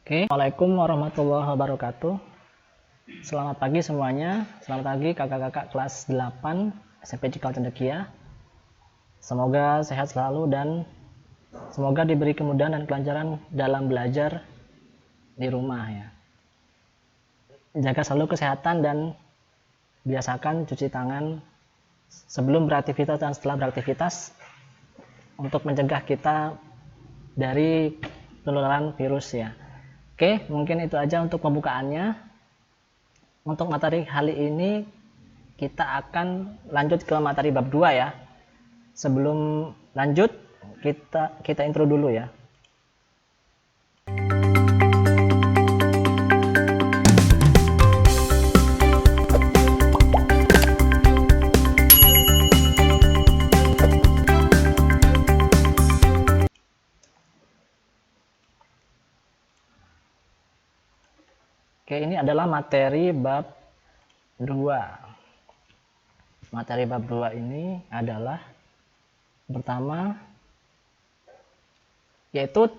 Oke, Assalamualaikum warahmatullahi wabarakatuh. Selamat pagi semuanya. Selamat pagi kakak-kakak kelas 8 SMP Cikal Cendekia. Semoga sehat selalu dan semoga diberi kemudahan dan kelancaran dalam belajar di rumah ya. Jaga selalu kesehatan dan biasakan cuci tangan sebelum beraktivitas dan setelah beraktivitas untuk mencegah kita dari penularan virus ya. Oke, mungkin itu aja untuk pembukaannya. Untuk materi kali ini kita akan lanjut ke materi bab 2 ya. Sebelum lanjut, kita intro dulu ya. Oke, ini adalah materi bab 2. Materi bab 2 ini adalah pertama, yaitu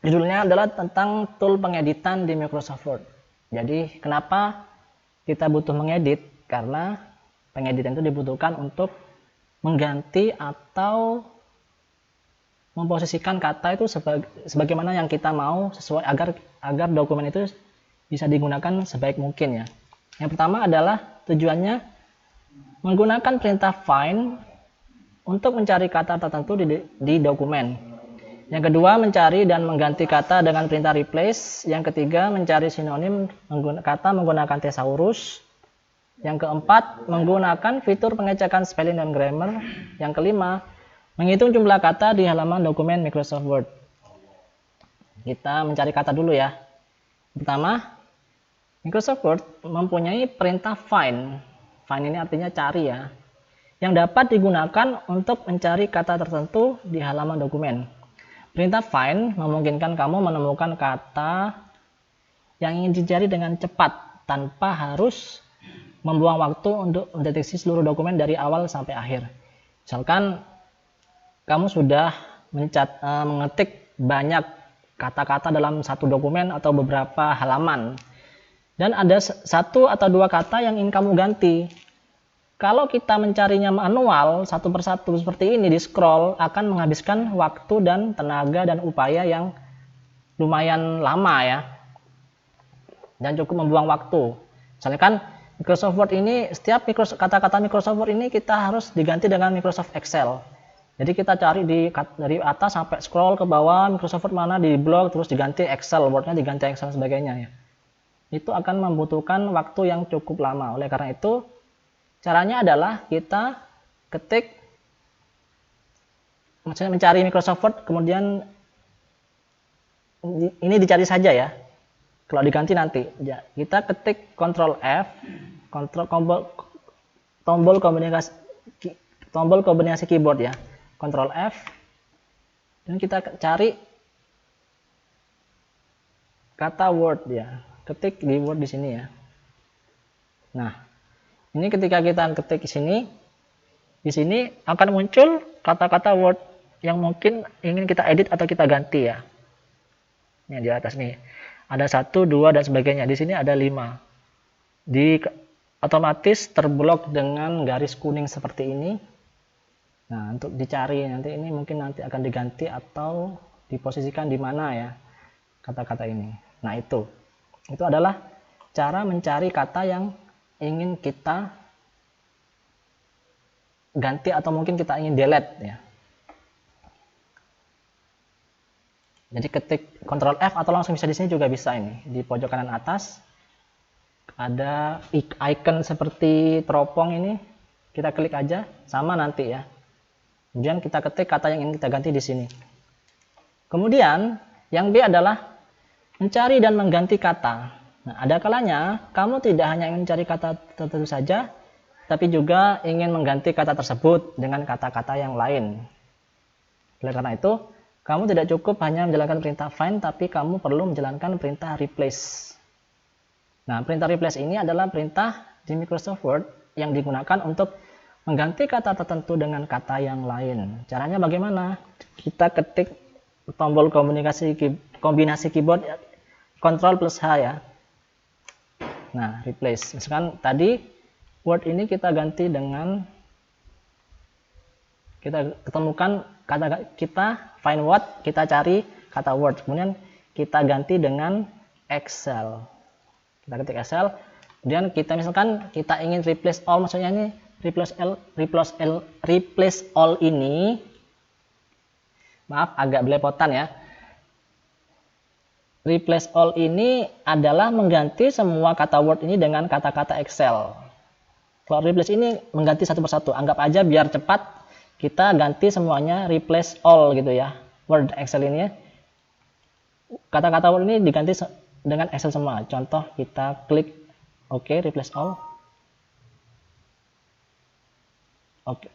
judulnya adalah tentang tool pengeditan di Microsoft Word. Jadi kenapa kita butuh mengedit? Karena pengeditan itu dibutuhkan untuk mengganti atau memposisikan kata itu sebagaimana yang kita mau, sesuai agar dokumen itu bisa digunakan sebaik mungkin ya. Yang pertama adalah tujuannya menggunakan perintah find untuk mencari kata tertentu di dokumen. Yang kedua, mencari dan mengganti kata dengan perintah replace. Yang ketiga, mencari sinonim kata menggunakan thesaurus. Yang keempat, menggunakan fitur pengecekan spelling dan grammar. Yang kelima, menghitung jumlah kata di halaman dokumen Microsoft Word. Kita mencari kata dulu ya. Pertama, Microsoft Word mempunyai perintah find. Find ini artinya cari ya, yang dapat digunakan untuk mencari kata tertentu di halaman dokumen. Perintah find memungkinkan kamu menemukan kata yang ingin dicari dengan cepat tanpa harus membuang waktu untuk mendeteksi seluruh dokumen dari awal sampai akhir. Misalkan kamu sudah mengetik banyak kata-kata dalam satu dokumen atau beberapa halaman, dan ada satu atau dua kata yang ingin kamu ganti. Kalau kita mencarinya manual satu persatu seperti ini, di scroll akan menghabiskan waktu dan tenaga dan upaya yang lumayan lama ya, dan cukup membuang waktu. Misalnya kan Microsoft Word ini, setiap kata-kata Microsoft Word ini kita harus diganti dengan Microsoft Excel. Jadi kita cari dari atas sampai scroll ke bawah, Microsoft Word mana di blok, terus diganti Excel, Word-nya diganti Excel sebagainya ya. Itu akan membutuhkan waktu yang cukup lama. Oleh karena itu, caranya adalah kita ketik, maksudnya mencari Microsoft Word, kemudian ini dicari saja ya. Kalau diganti nanti, ya, kita ketik Ctrl F, tombol kombinasi keyboard ya, Ctrl F, dan kita cari kata Word ya. Ketik di Word di sini ya. Nah, ini ketika kita ketik di sini akan muncul kata-kata Word yang mungkin ingin kita edit atau kita ganti ya. Ini di atas nih. Ada 1, 2 dan sebagainya. Di sini ada 5. Otomatis terblok dengan garis kuning seperti ini. Nah, untuk dicari nanti ini mungkin nanti akan diganti atau diposisikan di mana ya kata-kata ini. Nah, itu adalah cara mencari kata yang ingin kita ganti atau mungkin kita ingin delete ya. Jadi ketik Ctrl F atau langsung bisa di sini juga bisa, ini di pojok kanan atas ada icon seperti teropong ini, kita klik aja sama nanti ya. Kemudian kita ketik kata yang ingin kita ganti di sini. Kemudian yang B adalah mencari dan mengganti kata. Nah, ada kalanya kamu tidak hanya ingin mencari kata tertentu saja, tapi juga ingin mengganti kata tersebut dengan kata-kata yang lain. Oleh karena itu, kamu tidak cukup hanya menjalankan perintah find, tapi kamu perlu menjalankan perintah replace. Nah, perintah replace ini adalah perintah di Microsoft Word yang digunakan untuk mengganti kata tertentu dengan kata yang lain. Caranya bagaimana? Kita ketik tombol kombinasi keyboard Ctrl plus H ya. Nah, replace. Misalkan tadi word ini kita ganti dengan, kita ketemukan kata, kita find word, kita cari kata word, kemudian kita ganti dengan Excel. Kita ketik Excel, kemudian kita misalkan kita ingin replace all, maksudnya ini replace all ini, maaf agak belepotan ya. Replace all ini adalah mengganti semua kata word ini dengan kata-kata Excel. Kalau replace ini mengganti satu persatu, anggap aja biar cepat kita ganti semuanya replace all gitu ya. Word Excel ini ya. Kata-kata word ini diganti dengan Excel semua. Contoh kita klik OK, replace all. Oke,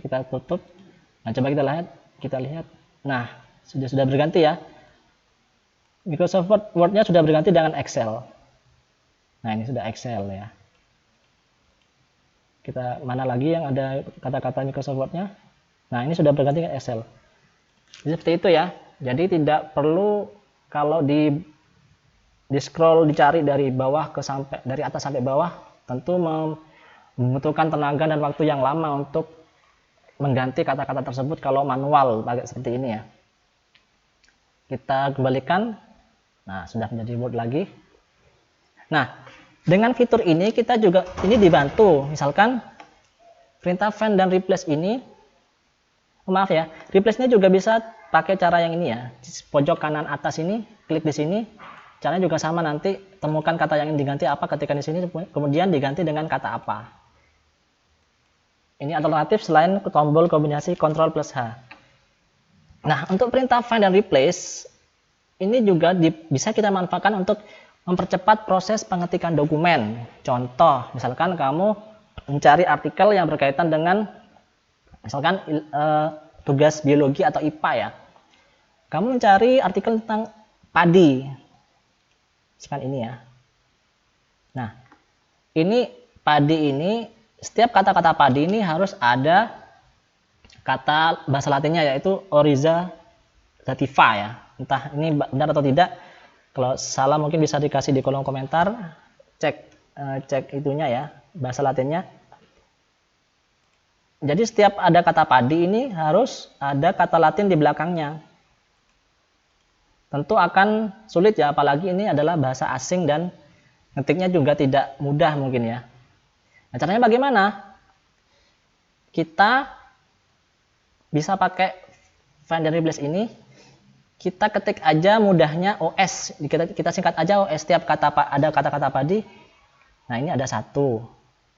kita tutup. Nah, coba kita lihat. Nah, sudah berganti ya. Microsoft Word-nya sudah berganti dengan Excel. Nah, ini sudah Excel ya. Kita mana lagi yang ada kata-kata Microsoft Word-nya? Nah, ini sudah berganti dengan Excel. Jadi seperti itu ya. Jadi tidak perlu kalau di scroll dicari dari bawah dari atas sampai bawah, tentu membutuhkan tenaga dan waktu yang lama untuk mengganti kata-kata tersebut kalau manual pakai seperti ini ya. Kita kembalikan. Nah, sudah menjadi Word lagi. Nah, dengan fitur ini kita juga ini dibantu. Misalkan perintah find dan replace ini, maaf ya, replace-nya juga bisa pakai cara yang ini ya. Di pojok kanan atas ini, klik di sini. Caranya juga sama, nanti temukan kata yang ingin diganti apa, ketikkan di sini, kemudian diganti dengan kata apa. Ini alternatif selain tombol kombinasi Ctrl plus H. Nah, untuk perintah find dan replace ini juga bisa kita manfaatkan untuk mempercepat proses pengetikan dokumen. Contoh, misalkan kamu mencari artikel yang berkaitan dengan misalkan tugas biologi atau IPA ya. Kamu mencari artikel tentang padi. Misalkan ini ya. Nah, ini padi ini, setiap kata-kata padi ini harus ada kata bahasa latinnya yaitu Oryza sativa ya. Entah ini benar atau tidak. Kalau salah mungkin bisa dikasih di kolom komentar. Cek itunya ya, bahasa latinnya. Jadi setiap ada kata padi ini harus ada kata latin di belakangnya. Tentu akan sulit ya, apalagi ini adalah bahasa asing dan ngetiknya juga tidak mudah mungkin ya. Nah, caranya bagaimana? Kita bisa pakai find and replace ini. Kita ketik aja mudahnya OS. Kita singkat aja OS. Setiap ada kata-kata padi. Nah, ini ada satu.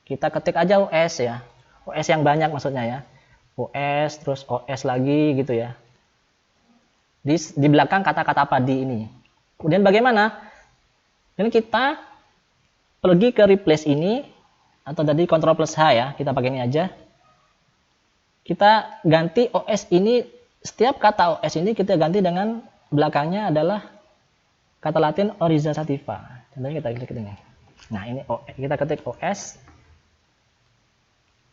Kita ketik aja OS ya. OS yang banyak maksudnya ya. OS terus OS lagi gitu ya. Di belakang kata-kata padi ini. Kemudian bagaimana? Ini kita pergi ke replace ini atau tadi Ctrl plus H ya. Kita pakai ini aja. Kita ganti OS ini, setiap kata OS ini kita ganti dengan belakangnya adalah kata Latin Oryza sativa. Contohnya kita klik ini. Nah, ini kita ketik OS.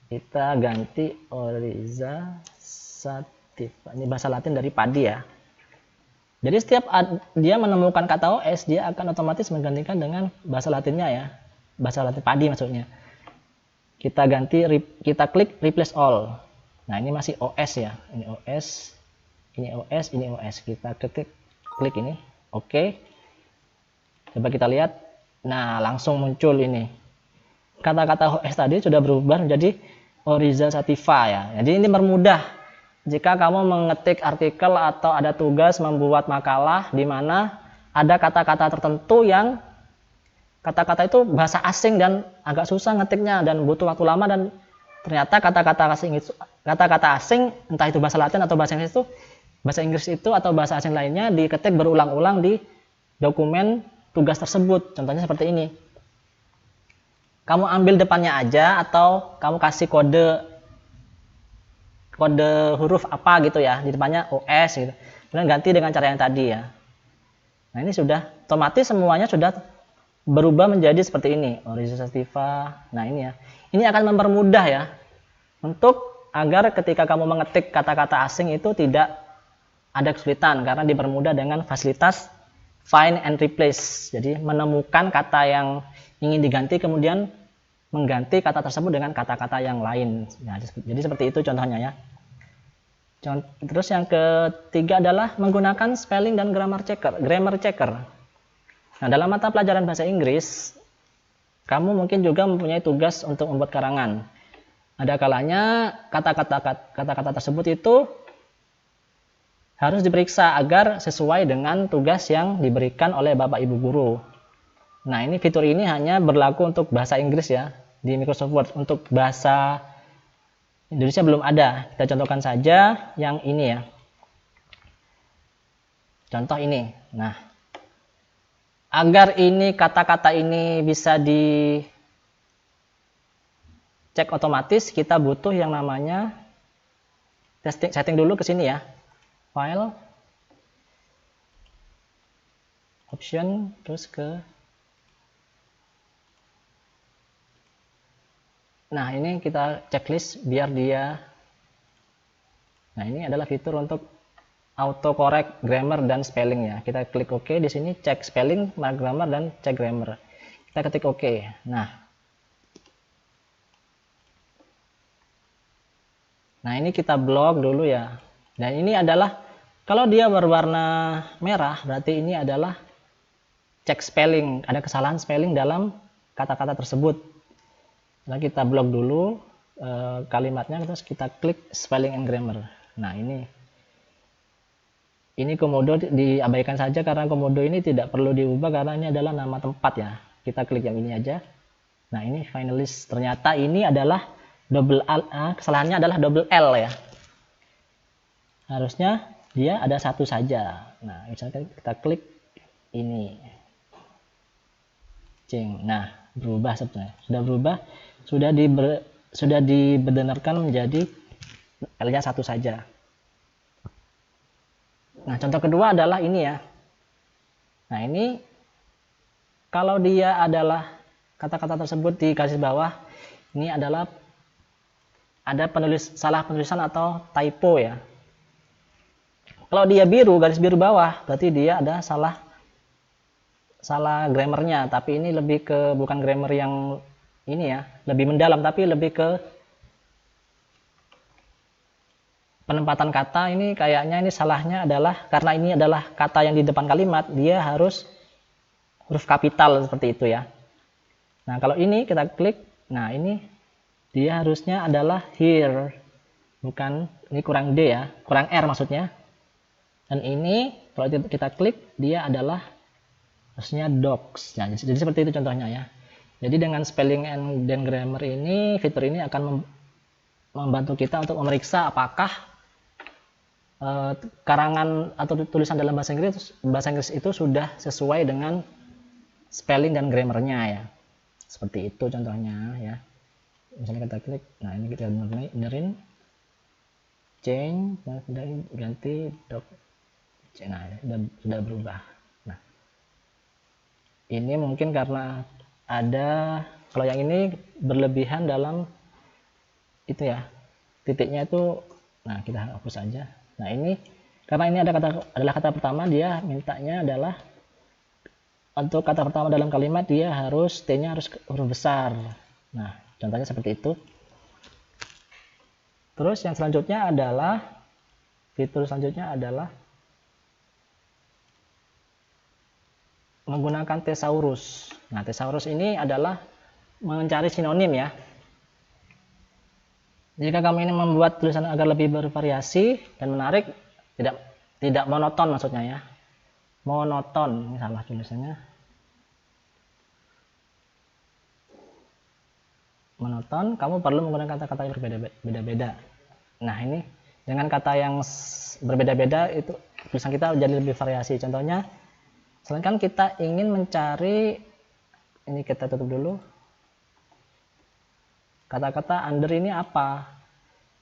Kita ganti Oryza sativa. Ini bahasa Latin dari padi ya. Jadi setiap dia menemukan kata OS, dia akan otomatis menggantikan dengan bahasa Latinnya ya. Bahasa Latin padi maksudnya. Kita ganti, kita klik replace all. Nah, ini masih OS ya. Ini OS, ini OS, ini OS. Kita klik ini. Oke. Coba kita lihat. Nah, langsung muncul ini. Kata-kata OS tadi sudah berubah menjadi Oryza sativa ya. Jadi ini bermudah jika kamu mengetik artikel atau ada tugas membuat makalah di mana ada kata-kata tertentu yang kata-kata itu bahasa asing dan agak susah ngetiknya dan butuh waktu lama, dan ternyata kata-kata asing entah itu bahasa Latin atau bahasa Inggris itu atau bahasa asing lainnya diketik berulang-ulang di dokumen tugas tersebut. Contohnya seperti ini. Kamu ambil depannya aja atau kamu kasih kode huruf apa gitu ya di depannya OS gitu. Kemudian ganti dengan cara yang tadi ya. Nah, ini sudah otomatis semuanya sudah berubah menjadi seperti ini, Oryza sativa. Nah, ini ya. Ini akan mempermudah ya untuk agar ketika kamu mengetik kata-kata asing itu tidak ada kesulitan karena dipermudah dengan fasilitas find and replace. Jadi menemukan kata yang ingin diganti kemudian mengganti kata tersebut dengan kata-kata yang lain. Nah, jadi seperti itu contohnya ya. Terus yang ketiga adalah menggunakan spelling dan grammar checker. Nah, dalam mata pelajaran bahasa Inggris, kamu mungkin juga mempunyai tugas untuk membuat karangan. Ada kalanya kata-kata tersebut itu harus diperiksa agar sesuai dengan tugas yang diberikan oleh Bapak Ibu guru. Nah, ini fitur ini hanya berlaku untuk bahasa Inggris ya di Microsoft Word. Untuk bahasa Indonesia belum ada. Kita contohkan saja yang ini ya. Contoh ini. Nah, agar ini kata-kata ini bisa dicek otomatis, kita butuh yang namanya setting dulu ke sini ya. File, option, terus ke. Nah, ini kita checklist biar dia. Nah, ini adalah fitur untuk autocorrect grammar dan spelling ya. Kita klik OK di sini, cek spelling, mark grammar dan cek grammar. Kita ketik OK. Nah, ini kita blok dulu ya. Dan ini adalah kalau dia berwarna merah berarti ini adalah cek spelling, ada kesalahan spelling dalam kata-kata tersebut. Nah, kita blok dulu kalimatnya, terus kita klik spelling and grammar. Nah, ini komodo diabaikan saja karena komodo ini tidak perlu diubah karena ini adalah nama tempat ya. Kita klik yang ini aja. Nah, ini finalist. Ternyata ini adalah double L, kesalahannya adalah double L ya. Harusnya dia ada satu saja. Nah, misalkan kita klik ini. Nah, berubah sebetulnya. Sudah berubah. Sudah dibenarkan menjadi L-nya satu saja. Nah, contoh kedua adalah ini ya. Nah, ini kalau dia adalah kata-kata tersebut di garis bawah, ini adalah ada salah penulisan atau typo ya. Kalau dia biru, garis biru bawah, berarti dia ada salah grammarnya. Tapi ini lebih ke bukan grammar yang ini ya, lebih mendalam, tapi lebih ke penempatan kata. Ini kayaknya ini salahnya adalah karena ini adalah kata yang di depan kalimat, dia harus huruf kapital seperti itu ya. Nah, kalau ini kita klik, nah ini dia harusnya adalah here, bukan, ini kurang D ya, kurang R maksudnya. Dan ini kalau kita klik, dia adalah harusnya docs. Nah, jadi seperti itu contohnya ya. Jadi dengan spelling and grammar ini, fitur ini akan membantu kita untuk memeriksa apakah karangan atau tulisan dalam bahasa Inggris itu sudah sesuai dengan spelling dan grammarnya ya. Seperti itu contohnya ya. Misalnya kita klik, nah ini kita benerin, change, ganti doc. Nah, sudah berubah. Nah, ini mungkin karena ada, kalau yang ini berlebihan dalam itu ya, titiknya itu, nah kita hapus saja. Nah, ini karena ini adalah kata pertama, dia mintanya adalah untuk kata pertama dalam kalimat dia harus T-nya harus huruf besar. Nah, contohnya seperti itu. Terus yang selanjutnya adalah fitur selanjutnya adalah menggunakan thesaurus. Nah, thesaurus ini adalah mencari sinonim ya. Jika kamu ini membuat tulisan agar lebih bervariasi dan menarik, tidak monoton maksudnya ya. Monoton, ini salah tulisannya. Monoton, kamu perlu menggunakan kata-kata yang berbeda-beda. Nah, ini dengan kata yang berbeda-beda itu tulisan kita jadi lebih variasi. Contohnya, sedangkan kita ingin mencari, ini kita tutup dulu, kata-kata under ini apa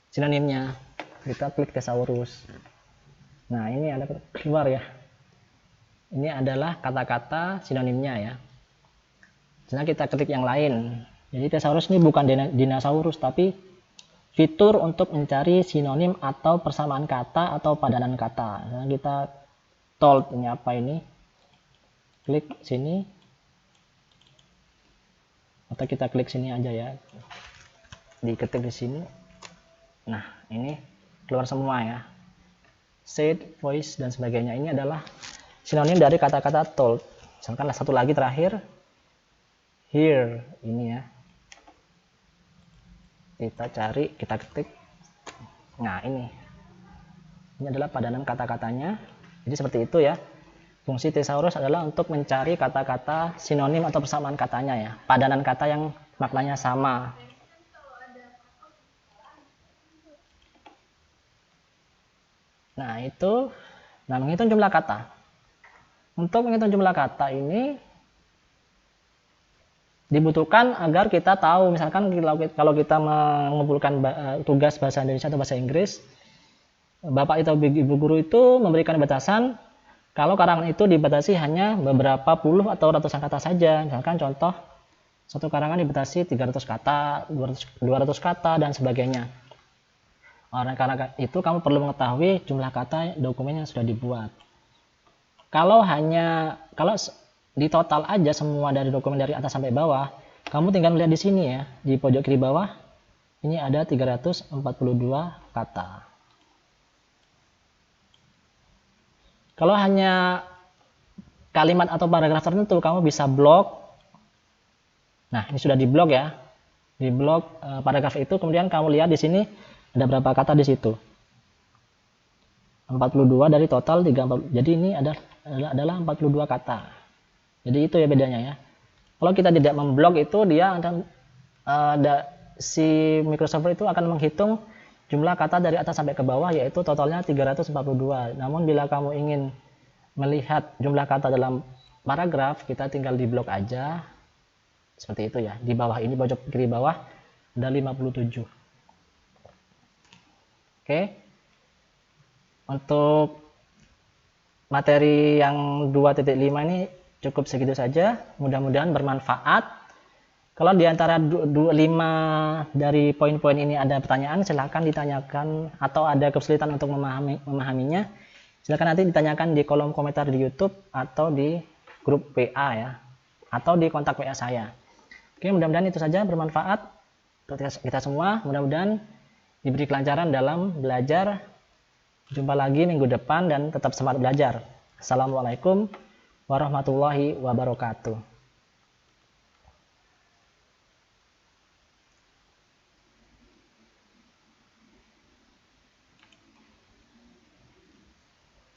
sinonimnya, kita klik thesaurus. Nah, ini ada keluar ya, ini adalah kata-kata sinonimnya ya. Misalnya kita klik yang lain, jadi thesaurus ini bukan dinosaurus tapi fitur untuk mencari sinonim atau persamaan kata atau padanan kata. Nah, kita told ini apa ini, klik sini atau kita klik sini aja ya, diketik di sini. Nah, ini keluar semua ya, said, voice dan sebagainya. Ini adalah sinonim dari kata-kata told. Misalkan satu lagi terakhir, here, ini ya, kita cari, kita ketik. Nah, ini adalah padanan kata-katanya. Jadi seperti itu ya, fungsi thesaurus adalah untuk mencari kata-kata sinonim atau persamaan katanya ya, padanan kata yang maknanya sama. Nah, itu menghitung jumlah kata. Untuk menghitung jumlah kata ini dibutuhkan agar kita tahu, misalkan kalau kita mengumpulkan tugas bahasa Indonesia atau bahasa Inggris, Bapak atau Ibu guru itu memberikan batasan kalau karangan itu dibatasi hanya beberapa puluh atau ratusan kata saja. Misalkan contoh, satu karangan dibatasi 300 kata, 200 kata, dan sebagainya. Karena itu kamu perlu mengetahui jumlah kata dokumen yang sudah dibuat. Kalau di total aja semua dari dokumen dari atas sampai bawah, kamu tinggal lihat di sini ya, di pojok kiri bawah, ini ada 342 kata. Kalau hanya kalimat atau paragraf tertentu, kamu bisa blok. Nah, ini sudah di blok ya, di blok paragraf itu. Kemudian kamu lihat di sini ada berapa kata di situ, 42 dari total 34. Jadi ini adalah 42 kata. Jadi itu ya bedanya ya. Kalau kita tidak memblok itu, dia akan si Microsoft itu akan menghitung jumlah kata dari atas sampai ke bawah, yaitu totalnya 342. Namun bila kamu ingin melihat jumlah kata dalam paragraf, kita tinggal di blok aja. Seperti itu ya. Di bawah ini, pojok kiri bawah ada 57. Oke. Untuk materi yang 2.5 ini cukup segitu saja, mudah-mudahan bermanfaat. Kalau di antara 5 dari poin-poin ini ada pertanyaan, silahkan ditanyakan, atau ada kesulitan untuk memahaminya, silahkan nanti ditanyakan di kolom komentar di YouTube atau di grup WA ya, atau di kontak WA saya. Oke, mudah-mudahan itu saja bermanfaat untuk kita semua. Mudah-mudahan diberi kelancaran dalam belajar. Jumpa lagi minggu depan dan tetap semangat belajar. Assalamualaikum warahmatullahi wabarakatuh.